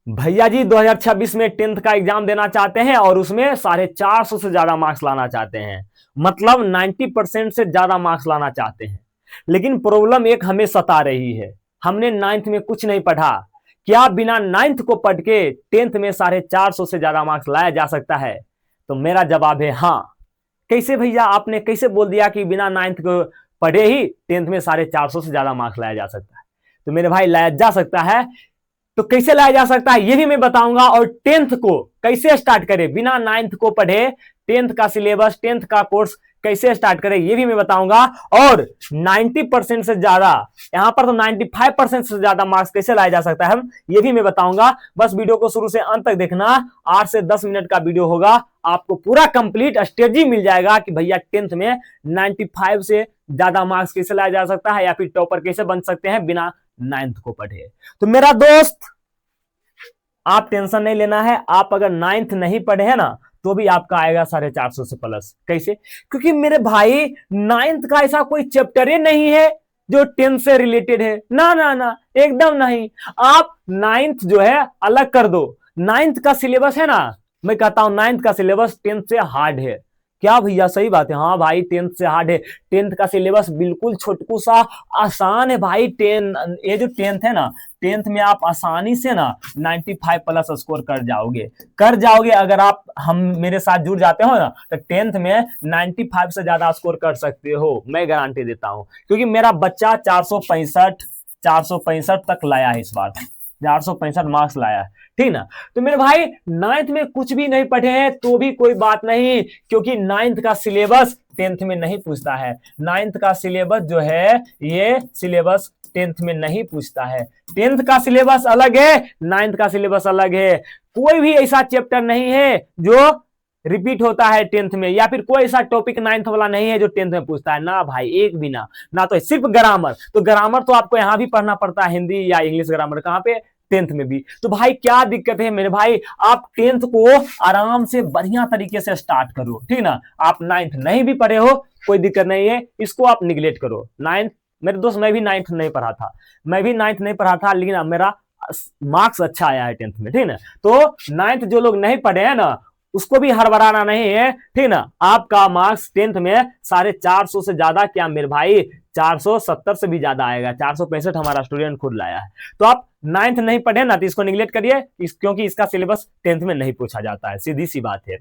भैया जी 2026 में 10th का एग्जाम देना चाहते हैं और उसमें 450 से ज्यादा मार्क्स लाना चाहते हैं। मतलब 90% से ज्यादा मार्क्स लाना चाहते हैं। लेकिन प्रॉब्लम एक हमें सता रही है, हमने 9th में कुछ नहीं पढ़ा। क्या बिना 9th को पढ़ के 10th में 450 से ज्यादा मार्क्स लाया जा सकता है? तो मेरा जवाब है हाँ। कैसे भैया, आपने कैसे बोल दिया कि बिना 9th को पढ़े ही 10th में 450 से ज्यादा मार्क्स लाया जा सकता है? तो मेरे भाई लाया जा सकता है। तो कैसे लाया जा सकता है ये भी मैं बताऊंगा, और 10th को कैसे स्टार्ट करें बिना 9th को पढ़े। 10th का सिलेबस, 10th का कोर्स कैसे स्टार्ट करें ये भी मैं बताऊंगा। और 90% से ज्यादा, यहां पर तो 95% से ज्यादा मार्क्स कैसे लाया जा सकता है ये भी मैं बताऊंगा। बस वीडियो को शुरू से अंत तक देखना। 8 से 10 मिनट का वीडियो होगा, आपको पूरा कंप्लीट स्ट्रेटजी मिल जाएगा कि भैया 10th में 95 से ज्यादा मार्क्स कैसे लाया जा सकता है, या फिर टॉपर कैसे बन सकते हैं बिना 9th को पढ़े। तो मेरा दोस्त, आप टेंशन नहीं लेना है। आप अगर 9th नहीं पढ़े हैं ना तो भी आपका आएगा 450 से प्लस। कैसे? क्योंकि मेरे भाई 9th का ऐसा कोई चैप्टर ही नहीं है जो 10th से रिलेटेड है। ना ना ना, एकदम नहीं। आप 9th जो है अलग कर दो। 9th का सिलेबस है ना, मैं कहता हूं 9th का सिलेबस 10th से हार्ड है। क्या भैया, सही बात है? हाँ भाई, 10th से हार्ड है। 10th का सिलेबस बिल्कुल छोटकू सा आसान है भाई। 10 ये जो 10th है ना, 10th में आप आसानी से ना 95 प्लस स्कोर कर जाओगे अगर आप हम मेरे साथ जुड़ जाते हो ना, तो 10th में 95 से ज्यादा स्कोर कर सकते हो, मैं गारंटी देता हूं। क्योंकि मेरा बच्चा 465 तक लाया है इस बार, 465 मार्क्स लाया है, ठीक ना। तो मेरे भाई 9th में कुछ भी नहीं पढ़े हैं तो भी कोई बात नहीं, क्योंकि 9th का सिलेबस 10th में नहीं पूछता है। 9th का सिलेबस जो है, ये सिलेबस 10th में नहीं पूछता है। 10th का सिलेबस अलग है, 9th का सिलेबस अलग है। कोई भी ऐसा चैप्टर नहीं है जो रिपीट होता है 10th में, या फिर कोई ऐसा टॉपिक 9th वाला नहीं है जो 10th में पूछता है। ना भाई, एक भी ना तो सिर्फ ग्रामर। तो ग्रामर तो आपको यहां भी पढ़ना पड़ता है, हिंदी या इंग्लिश ग्रामर, कहां पे? 10th में भी। तो भाई क्या दिक्कत है मेरे भाई, आप 10th को आराम से बढ़िया तरीके से स्टार्ट करो, ठीक ना। आप 9th नहीं भी पढ़े हो कोई दिक्कत नहीं है, इसको आप निगलेक्ट करो। 9th, मेरे दोस्त, मैं भी 9th नहीं पढ़ा था, लेकिन अब मेरा मार्क्स अच्छा आया है 10th में, ठीक ना। तो 9th जो लोग नहीं पढ़े हैं ना, उसको भी हड़बड़ाना नहीं है, ठीक ना। आपका मार्क्स 10th में 450 से ज्यादा, क्या मेरे भाई 470 से भी ज्यादा आएगा। 465 हमारा स्टूडेंट खुद लाया है। तो आप 9th नहीं पढ़े ना तो इसको निगलेक्ट करिए, क्योंकि इसका सिलेबस 10th में नहीं पूछा जाता है, सीधी सी बात है।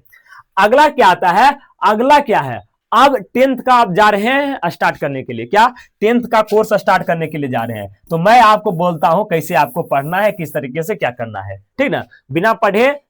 अगला क्या आता है? अगला क्या है? अब 10th का आप जा रहे हैं स्टार्ट करने के लिए, क्या 10th का कोर्स स्टार्ट करने के लिए जा रहे हैं। तो मैं आपको बोलता हूं कैसे आपको पढ़ना है, किस तरीके से क्या करना है, ठीक ना। बिना पढ़े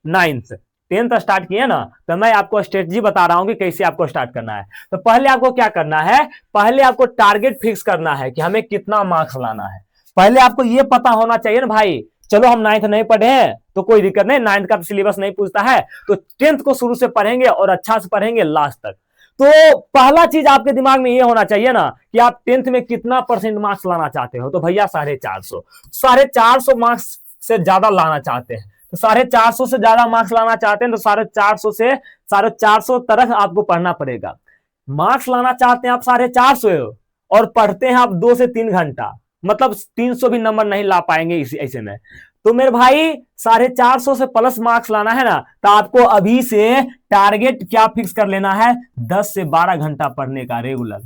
10th स्टार्ट किए ना, तो मैं आपको स्ट्रेटजी बता रहा हूं कि कैसे आपको स्टार्ट करना है। तो पहले आपको क्या करना है, पहले आपको टारगेट फिक्स करना है कि हमें कितना मार्क्स लाना है। पहले आपको यह पता होना चाहिए ना भाई। चलो हम 9th नहीं पढ़े हैं तो कोई दिक्कत नहीं, 9th का सिलेबस नहीं पूछता है, तो 10th को शुरू से पढ़ेंगे और अच्छा से पढ़ेंगे लास्ट तक। तो पहला चीज आपके दिमाग में यह होना चाहिए ना कि आप 10th में कितना परसेंट मार्क्स लाना चाहते हो। तो भैया 450 मार्क्स से ज्यादा लाना चाहते हैं। तो 450 से ज्यादा मार्क्स लाना चाहते हैं तो 450 से 450 तक आपको पढ़ना पड़ेगा। मार्क्स लाना चाहते हैं आप 450 और पढ़ते हैं आप 2 से 3 घंटा, मतलब 300 भी नंबर नहीं ला पाएंगे इसी ऐसे में। तो मेरे भाई 450 से प्लस मार्क्स लाना है ना, तो आपको अभी से टारगेट क्या फिक्स कर लेना है, 10 से 12 घंटा पढ़ने का, रेगुलर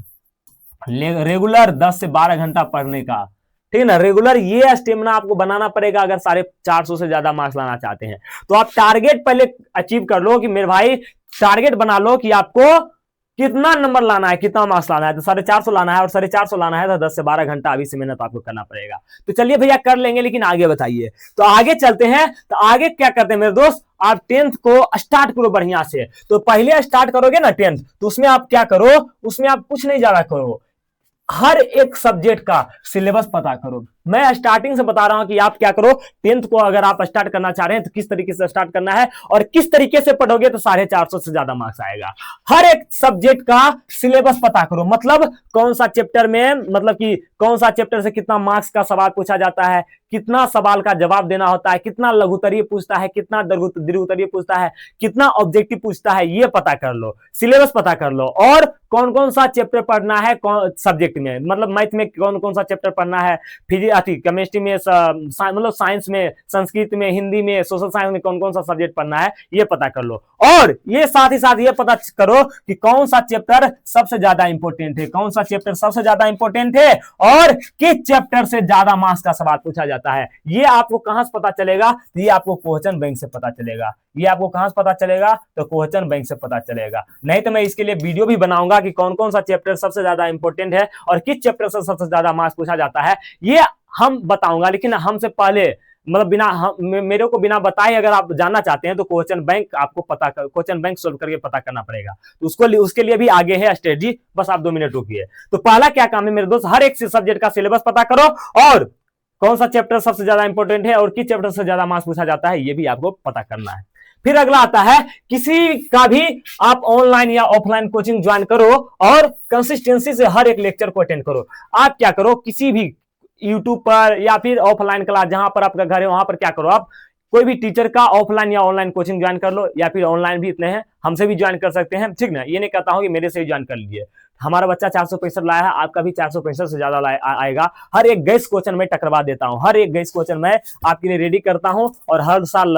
10 से 12 घंटा पढ़ने का, ठीक है ना। रेगुलर ये स्टेमिना आपको बनाना पड़ेगा अगर 450 से ज्यादा मार्क्स लाना चाहते हैं। तो आप टारगेट पहले अचीव कर लो कि मेरे भाई टारगेट बना लो कि आपको कितना नंबर लाना है, कितना मार्क्स लाना है। तो 450 लाना है, और 450 लाना है तो 10 से 12 घंटा अभी से मेहनत आपको करना पड़ेगा। तो चलिए भैया कर लेंगे, लेकिन आगे बताइए। तो आगे चलते हैं। तो आगे क्या करते हैं मेरे दोस्त, आप 10th को स्टार्ट करो बढ़िया से। तो पहले स्टार्ट करोगे ना 10th, तो उसमें आप क्या करो, उसमें आप कुछ नहीं ज्यादा करो, हर एक सब्जेक्ट का सिलेबस पता करो। मैं स्टार्टिंग से बता रहा हूं कि आप क्या करो, 10th को अगर आप स्टार्ट करना चाह रहे हैं तो किस तरीके से स्टार्ट करना है और किस तरीके से पढ़ोगे तो 450 से ज्यादा मार्क्स आएगा। हर एक सब्जेक्ट का सिलेबस पता करो, मतलब कौन सा चैप्टर में, मतलब कि कौन सा चैप्टर से कितना मार्क्स का सवाल पूछा जाता है, कितना सवाल का जवाब देना होता है, कितना लघुत्तरीय पूछता है, कितना दीर्घोत्तरीय पूछता है, कितना ऑब्जेक्टिव पूछता है, ये पता कर लो, सिलेबस पता कर लो। और कौन कौन सा चैप्टर पढ़ना है कौन सब्जेक्ट में, मतलब मैथ में कौन कौन सा चैप्टर पढ़ना है, फिजिक्स केमिस्ट्री में, मतलब साइंस में, संस्कृत में, हिंदी में, सोशल साइंस में कौन कौन सा सब्जेक्ट पढ़ना है ये पता कर लो। और ये साथ ही साथ ये पता करो कि कौन सा चैप्टर सबसे ज्यादा इंपॉर्टेंट है, कौन सा चैप्टर सबसे ज्यादा इंपॉर्टेंट है और किस चैप्टर से ज्यादा मार्क्स का सवाल पूछा जाता है। ये आपको कहां से पता चलेगा? ये आपको क्वेश्चन बैंक से पता चलेगा। ये आपको कहां से पता चलेगा? तो क्वेश्चन बैंक से पता चलेगा। नहीं तो मैं इसके लिए वीडियो भी बनाऊंगा कि कौन कौन सा चैप्टर सबसे ज्यादा इंपॉर्टेंट है और किस चैप्टर से सबसे ज्यादा मार्क्स पूछा जाता है, ये हम बताऊंगा। लेकिन हमसे पहले मतलब मेरे को बिना बताए अगर आप जानना चाहते हैं तो क्वेश्चन बैंक आपको क्वेश्चन बैंक सोल्व करके पता करना पड़ेगा। तो उसके लिए भी आगे है स्ट्रेटजी, बस आप 2 मिनट रुकिए। तो पहला क्या काम है मेरे दोस्त, हर एक सब्जेक्ट का सिलेबस पता करो और कौन सा चैप्टर सबसे ज्यादा इंपॉर्टेंट है और किस चैप्टर से ज्यादा मार्क्स पूछा जाता है ये भी आपको पता करना है। फिर अगला आता है, किसी का भी आप ऑनलाइन या ऑफलाइन कोचिंग ज्वाइन करो और कंसिस्टेंसी से हर एक लेक्चर को अटेंड करो। आप क्या करो, किसी भी यूट्यूब पर या फिर ऑफलाइन क्लास जहां पर आपका घर है वहां पर क्या करो, आप कोई भी टीचर का ऑफलाइन या ऑनलाइन कोचिंग ज्वाइन कर लो, या फिर ऑनलाइन भी इतने हैं, हमसे भी ज्वाइन कर सकते हैं, ठीक ना। ये नहीं कहता हूं कि मेरे से ही ज्वाइन कर लीजिए। हमारा बच्चा 465 लाया है, आपका भी 465 से ज्यादा आएगा। हर एक गैस क्वेश्चन में टकरवा देता हूं, हर एक गैस क्वेश्चन मैं आपके लिए रेडी करता हूं और हर साल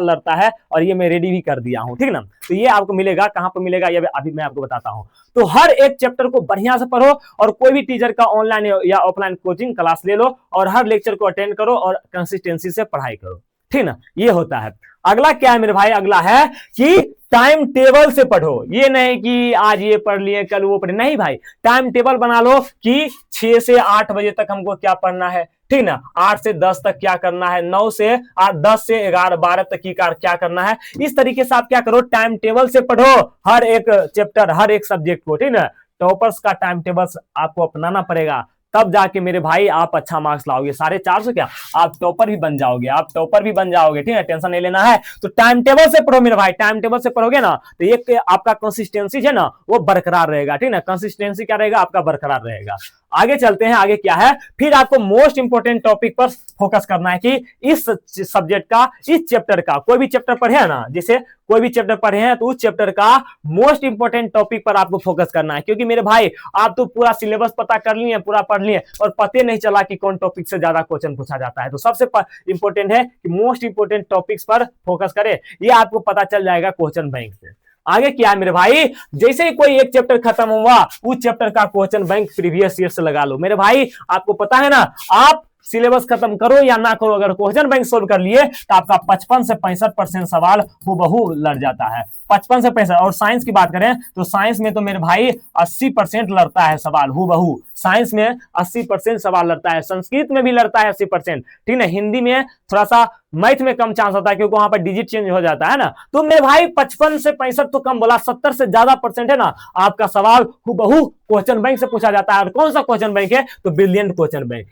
लड़ता है और ये मैं रेडी भी कर दिया हूं, ठीक ना। तो ये आपको मिलेगा, कहां पर मिलेगा ये अभी मैं आपको बताता हूं। तो हर एक चैप्टर को बढ़िया से पढ़ो और कोई भी टीचर का ऑनलाइन या ऑफलाइन कोचिंग क्लास ले लो और हर लेक्चर को अटेंड करो और कंसिस्टेंसी से पढ़ाई करो, ठीक ना। ये होता है। अगला क्या है मेरे भाई, अगला है कि टाइम टेबल से पढ़ो। ये नहीं कि आज ये पढ़ लिए कल वो पढ़े, नहीं भाई, टाइम टेबल बना लो कि 6 से 8 बजे तक हमको क्या पढ़ना है, ठीक ना। 8 से 10 तक क्या करना है, 9 से 8, 10 से 11 12 तक की क्या करना है। इस तरीके से आप क्या करो, टाइम टेबल से पढ़ो हर एक चैप्टर, हर एक सब्जेक्ट को, ठीक ना। टॉपर्स का टाइम टेबल आपको अपनाना पड़ेगा, तब जाके मेरे भाई आप अच्छा मार्क्स लाओगे। 450 क्या, आप टॉपर भी बन जाओगे, ठीक है, टेंशन नहीं लेना है। तो टाइम टेबल से पढ़ो मेरे भाई, टाइम टेबल से पढ़ोगे ना तो एक आपका कंसिस्टेंसी है ना वो बरकरार रहेगा, ठीक ना। कंसिस्टेंसी क्या रहेगा आपका, बरकरार रहेगा। आगे चलते हैं, आगे क्या है, फिर आपको मोस्ट इंपोर्टेंट टॉपिक पर फोकस करना है कि इस सब्जेक्ट का, इस चैप्टर का, कोई भी चैप्टर पढ़े है ना, जैसे कोई भी चैप्टर पढ़े हैं तो उस चैप्टर का मोस्ट इंपोर्टेंट टॉपिक पर आपको फोकस करना है। क्योंकि मेरे भाई आप तो पूरा सिलेबस पता कर लिए, पूरा पढ़ लिए और पते नहीं चला कि कौन टॉपिक से ज्यादा क्वेश्चन पूछा जाता है। तो सबसे इंपोर्टेंट है कि मोस्ट इंपोर्टेंट टॉपिक्स पर फोकस करें, ये आपको पता चल जाएगा क्वेश्चन बैंक से। आगे क्या है मेरे भाई, जैसे ही कोई एक चैप्टर खत्म हुआ उस चैप्टर का क्वेश्चन बैंक प्रीवियस ईयर से लगा लो। मेरे भाई आपको पता है ना, आप सिलेबस खत्म करो या ना करो, अगर क्वेश्चन बैंक सोल्व कर लिए तो आपका 55 से 65% सवाल हूबहू लड़ जाता है। 55 से 65। और साइंस की बात करें तो साइंस में तो मेरे भाई 80% लड़ता है सवाल हूबहू, साइंस में 80% सवाल लड़ता है, संस्कृत में भी लड़ता है 80%, ठीक है। हिंदी में थोड़ा सा, मैथ में कम चांस होता है क्योंकि वहां पर डिजिट चेंज हो जाता है ना। तो मेरे भाई 55 से 65 तो कम बोला, 70 से ज्यादा परसेंट है ना आपका सवाल हूबहू क्वेश्चन बैंक से पूछा जाता है। और कौन सा क्वेश्चन बैंक है, तो brilliant question bank.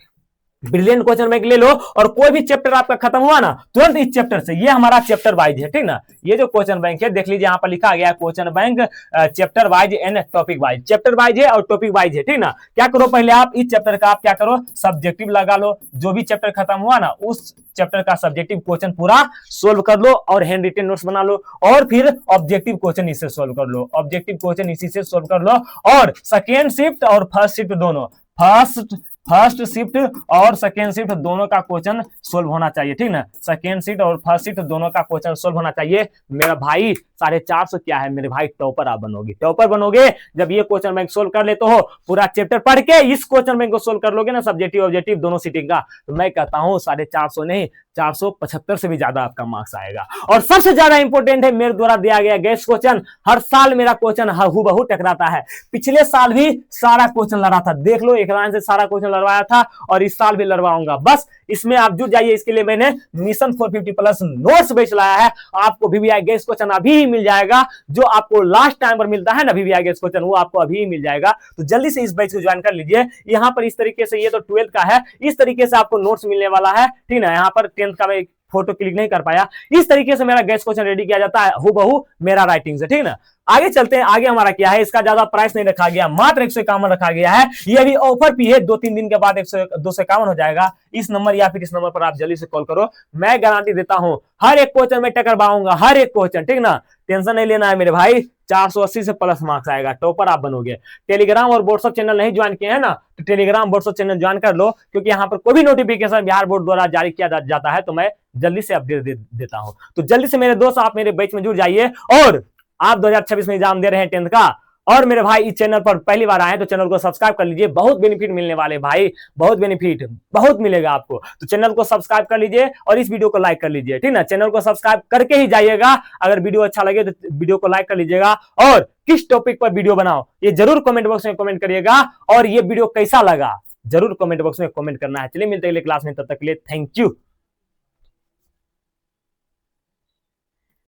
Brilliant question bank ले लो और कोई भी चैप्टर आपका खत्म हुआ ना तुरंत इस चैप्टर से, ये हमारा चैप्टर वाइज है, ठीक ना। ये जो क्वेश्चन बैंक है देख लीजिए, यहाँ पर लिखा गया question bank chapter wise and topic wise, chapter wise है और टॉपिक वाइज है, ठीक ना। क्या करो, पहले आप इस चैप्टर का आप क्या करो, सब्जेक्टिव लगा लो। जो भी चैप्टर खत्म हुआ ना उस चैप्टर का सब्जेक्टिव क्वेश्चन पूरा सोल्व कर लो और हैंड रिटन नोट्स बना लो और फिर ऑब्जेक्टिव क्वेश्चन इससे सोल्व कर लो, ऑब्जेक्टिव क्वेश्चन इसी से सोल्व कर लो। और सेकेंड शिफ्ट और फर्स्ट शिफ्ट दोनों, फर्स्ट शिफ्ट और सेकेंड शिफ्ट दोनों का क्वेश्चन सोल्व होना चाहिए, ठीक ना। सेकेंड शिफ्ट और फर्स्ट शिफ्ट दोनों का क्वेश्चन सोल्व होना चाहिए मेरा भाई। 450 क्या है मेरे भाई, टॉपर आप बनोगे, टॉपर बनोगे जब ये क्वेश्चन बैंक सोल्व कर लेते हो। पूरा चैप्टर पढ़ के इस क्वेश्चन बैंक को सोल्व कर लोगे ना, सब्जेक्टिव ऑब्जेक्टिव दोनों सीटिंग का, तो मैं कहता हूं 450 नहीं 475 से भी ज्यादा आपका मार्क्स आएगा। और सबसे ज्यादा इंपॉर्टेंट है मेरे द्वारा दिया गया गैस क्वेश्चन, हर साल मेरा क्वेश्चन हूबहू टकराता है। पिछले साल भी सारा क्वेश्चन लड़ा था, देख लो, एक लाइन से सारा क्वेश्चन लड़वाया था और इस साल भी लड़वाऊंगा। बस इसमें आप जुट जाइए, इसके लिए मैंने मिशन 450 प्लस नोट्स बेच लाया है। आपको वीवीआई गैस क्वेश्चन अभी मिल जाएगा, जो आपको लास्ट टाइम पर मिलता है ना वीवीआई गैस क्वेश्चन, वो आपको अभी मिल जाएगा। तो जल्दी से इस बैच को ज्वाइन कर लीजिए। यहाँ पर इस तरीके से, ये तो 12th का है, इस तरीके से आपको नोट्स मिलने वाला है, ठीक ना। यहाँ पर 10th का मैं फोटो क्लिक नहीं कर पाया, इस तरीके से मेरा गैस क्वेश्चन रेडी किया जाता है हूबहू मेरा राइटिंग से, ठीक ना। आगे चलते हैं, आगे हमारा क्या है, इसका ज्यादा प्राइस नहीं रखा गया, मात्र 151 रखा गया है। ये अभी ऑफर भी है, 2-3 दिन के बाद 251 हो जाएगा। इस नंबर या फिर इस नंबर पर आप जल्दी से कॉल करो, मैं गारंटी देता हूं हर एक क्वेश्चन में टकरवाऊंगा, हर एक क्वेश्चन, ठीक ना, टेंशन नहीं लेना है मेरे भाई। 480 से प्लस मार्क्स आएगा, टॉपर आप बनोगे। टेलीग्राम और व्हाट्सएप चैनल नहीं ज्वाइन किए हैं ना, तो टेलीग्राम व्हाट्सएप चैनल ज्वाइन कर लो, क्योंकि यहाँ पर कोई भी नोटिफिकेशन बिहार बोर्ड द्वारा जारी किया जाता है तो मैं जल्दी से अपडेट देता हूं। तो जल्दी से मेरे दोस्त आप मेरे बैच में जुड़ जाइए। और आप 2026 में एग्जाम दे रहे हैं 10th का, और मेरे भाई इस चैनल पर पहली बार आए तो चैनल को सब्सक्राइब कर लीजिए, बहुत बेनिफिट मिलने वाले भाई, बहुत बेनिफिट, बहुत मिलेगा आपको। तो चैनल को सब्सक्राइब कर लीजिए और इस वीडियो को लाइक कर लीजिए, ठीक ना। चैनल को सब्सक्राइब करके ही जाइएगा, अगर वीडियो अच्छा लगे तो वीडियो को लाइक कर लीजिएगा। और किस टॉपिक पर वीडियो बनाओ ये जरूर कमेंट बॉक्स में कमेंट करिएगा, और ये वीडियो कैसा लगा जरूर कमेंट बॉक्स में कमेंट करना है। चलिए मिलते हैं अगले क्लास में, तब तक के लिए थैंक यू।